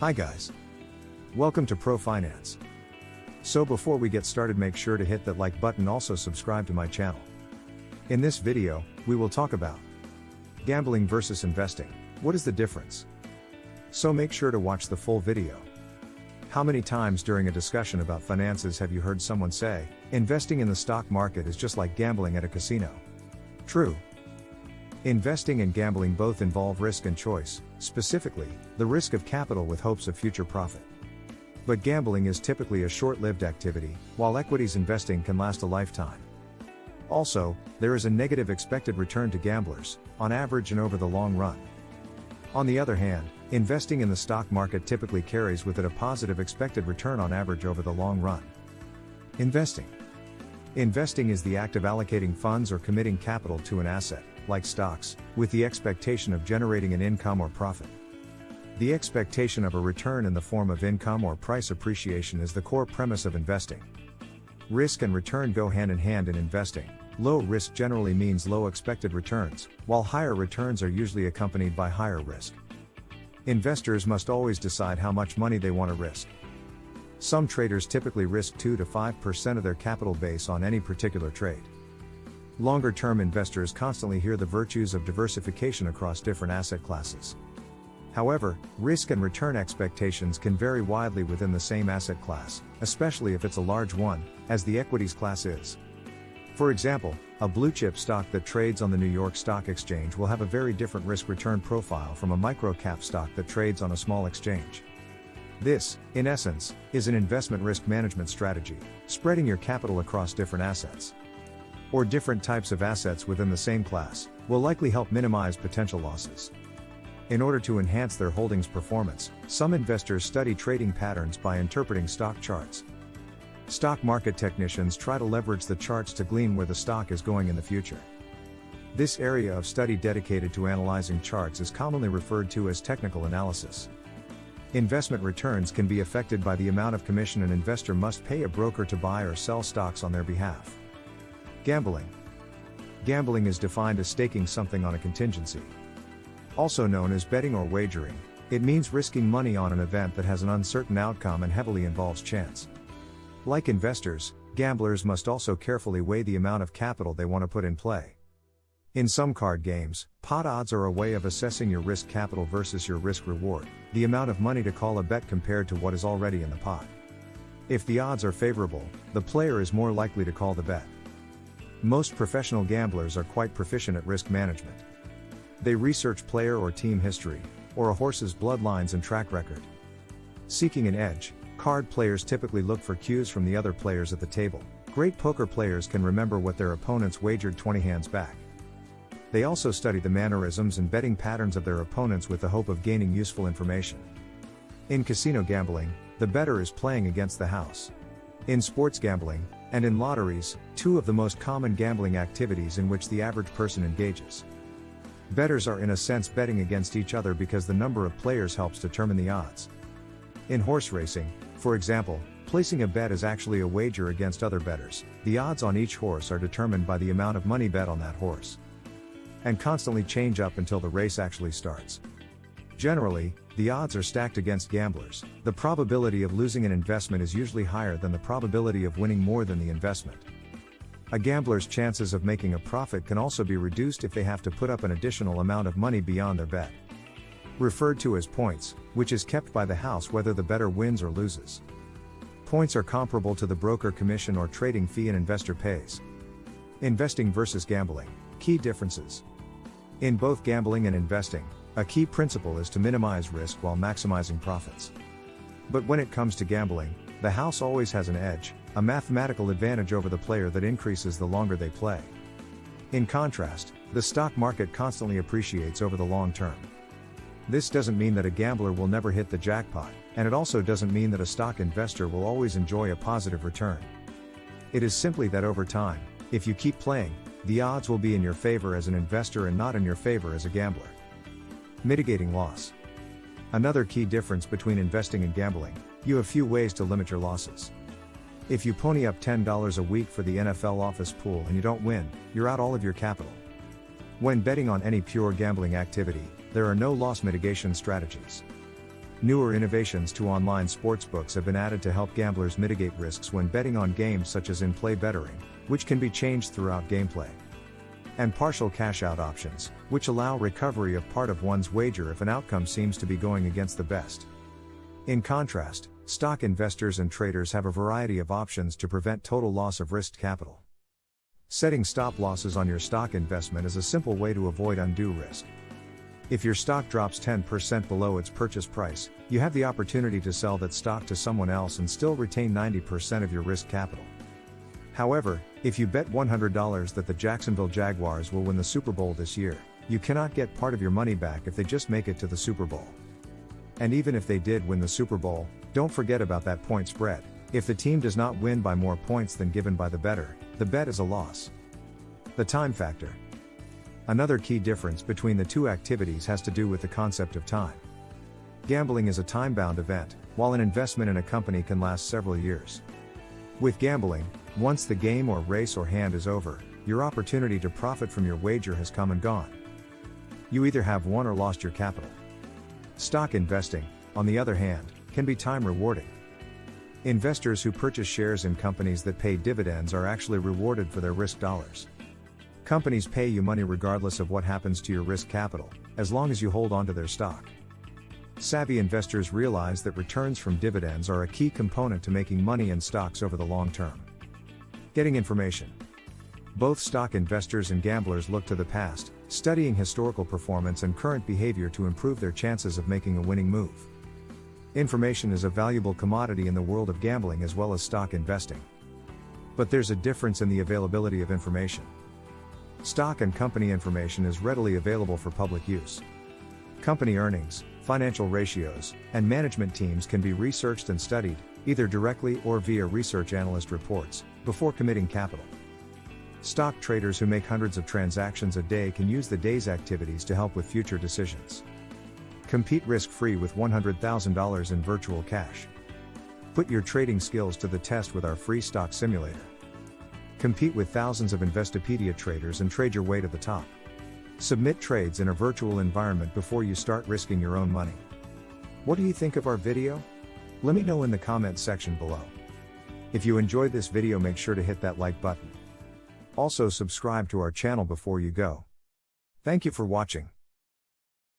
Hi guys. Welcome to Pro Finance. So before we get started, make sure to hit that like button, also subscribe to my channel. In this video, we will talk about gambling versus investing. What is the difference? So make sure to watch the full video. How many times during a discussion about finances have you heard someone say, investing in the stock market is just like gambling at a casino? True. Investing and gambling both involve risk and choice, specifically, the risk of capital with hopes of future profit. But gambling is typically a short-lived activity, while equities investing can last a lifetime. Also, there is a negative expected return to gamblers, on average and over the long run. On the other hand, investing in the stock market typically carries with it a positive expected return on average over the long run. Investing. Investing is the act of allocating funds or committing capital to an asset, like stocks, with the expectation of generating an income or profit. The expectation of a return in the form of income or price appreciation is the core premise of investing. Risk and return go hand in hand in investing. Low risk generally means low expected returns, while higher returns are usually accompanied by higher risk. Investors must always decide how much money they want to risk. Some traders typically risk 2 to 5% of their capital base on any particular trade. Longer-term investors constantly hear the virtues of diversification across different asset classes. However, risk and return expectations can vary widely within the same asset class, especially if it's a large one, as the equities class is. For example, a blue-chip stock that trades on the New York Stock Exchange will have a very different risk-return profile from a micro-cap stock that trades on a small exchange. This, in essence, is an investment risk management strategy, spreading your capital across different assets, or different types of assets within the same class, will likely help minimize potential losses. In order to enhance their holdings' performance, some investors study trading patterns by interpreting stock charts. Stock market technicians try to leverage the charts to glean where the stock is going in the future. This area of study dedicated to analyzing charts is commonly referred to as technical analysis. Investment returns can be affected by the amount of commission an investor must pay a broker to buy or sell stocks on their behalf. Gambling. Gambling is defined as staking something on a contingency. Also known as betting or wagering, it means risking money on an event that has an uncertain outcome and heavily involves chance. Like investors, gamblers must also carefully weigh the amount of capital they want to put in play. In some card games, pot odds are a way of assessing your risk capital versus your risk reward, the amount of money to call a bet compared to what is already in the pot. If the odds are favorable, the player is more likely to call the bet. Most professional gamblers are quite proficient at risk management. They research player or team history, or a horse's bloodlines and track record. Seeking an edge, card players typically look for cues from the other players at the table. Great poker players can remember what their opponents wagered 20 hands back. They also study the mannerisms and betting patterns of their opponents with the hope of gaining useful information. In casino gambling, the bettor is playing against the house. In sports gambling, and in lotteries, two of the most common gambling activities in which the average person engages. Bettors are in a sense betting against each other because the number of players helps determine the odds. In horse racing, for example, placing a bet is actually a wager against other bettors. The odds on each horse are determined by the amount of money bet on that horse, and constantly change up until the race actually starts. Generally, the odds are stacked against gamblers. The probability of losing an investment is usually higher than the probability of winning more than the investment. A gambler's chances of making a profit can also be reduced if they have to put up an additional amount of money beyond their bet, referred to as points, which is kept by the house whether the bettor wins or loses. Points are comparable to the broker commission or trading fee an investor pays. Investing versus gambling. Key differences. In both gambling and investing, a key principle is to minimize risk while maximizing profits. But when it comes to gambling, the house always has an edge, a mathematical advantage over the player that increases the longer they play. In contrast, the stock market constantly appreciates over the long term. This doesn't mean that a gambler will never hit the jackpot, and it also doesn't mean that a stock investor will always enjoy a positive return. It is simply that over time, if you keep playing, the odds will be in your favor as an investor and not in your favor as a gambler. Mitigating loss. Another key difference between investing and gambling, you have few ways to limit your losses. If you pony up $10 a week for the NFL office pool and you don't win, you're out all of your capital. When betting on any pure gambling activity, there are no loss mitigation strategies. Newer innovations to online sportsbooks have been added to help gamblers mitigate risks when betting on games such as in-play bettering, which can be changed throughout gameplay. And partial cash-out options, which allow recovery of part of one's wager if an outcome seems to be going against the best. In contrast, stock investors and traders have a variety of options to prevent total loss of risked capital. Setting stop losses on your stock investment is a simple way to avoid undue risk. If your stock drops 10% below its purchase price, you have the opportunity to sell that stock to someone else and still retain 90% of your risk capital. However, if you bet $100 that the Jacksonville Jaguars will win the Super Bowl this year, you cannot get part of your money back if they just make it to the Super Bowl. And even if they did win the Super Bowl, don't forget about that point spread. If the team does not win by more points than given by the bettor, the bet is a loss. The time factor. Another key difference between the two activities has to do with the concept of time. Gambling is a time-bound event, while an investment in a company can last several years. With gambling, once the game or race or hand is over, your opportunity to profit from your wager has come and gone. You either have won or lost your capital. Stock investing, on the other hand, can be time rewarding. Investors who purchase shares in companies that pay dividends are actually rewarded for their risk dollars. Companies pay you money regardless of what happens to your risk capital, as long as you hold on to their stock. Savvy investors realize that returns from dividends are a key component to making money in stocks over the long term. Getting information. Both stock investors and gamblers look to the past, studying historical performance and current behavior to improve their chances of making a winning move. Information is a valuable commodity in the world of gambling as well as stock investing. But there's a difference in the availability of information. Stock and company information is readily available for public use. Company earnings, financial ratios, and management teams can be researched and studied, either directly or via research analyst reports, before committing capital. Stock traders who make hundreds of transactions a day can use the day's activities to help with future decisions. Compete risk-free with $100,000 in virtual cash. Put your trading skills to the test with our free stock simulator. Compete with thousands of Investopedia traders and trade your way to the top. Submit trades in a virtual environment before you start risking your own money. What do you think of our video? Let me know in the comments section below. If you enjoyed this video, make sure to hit that like button. Also subscribe to our channel before you go. Thank you for watching.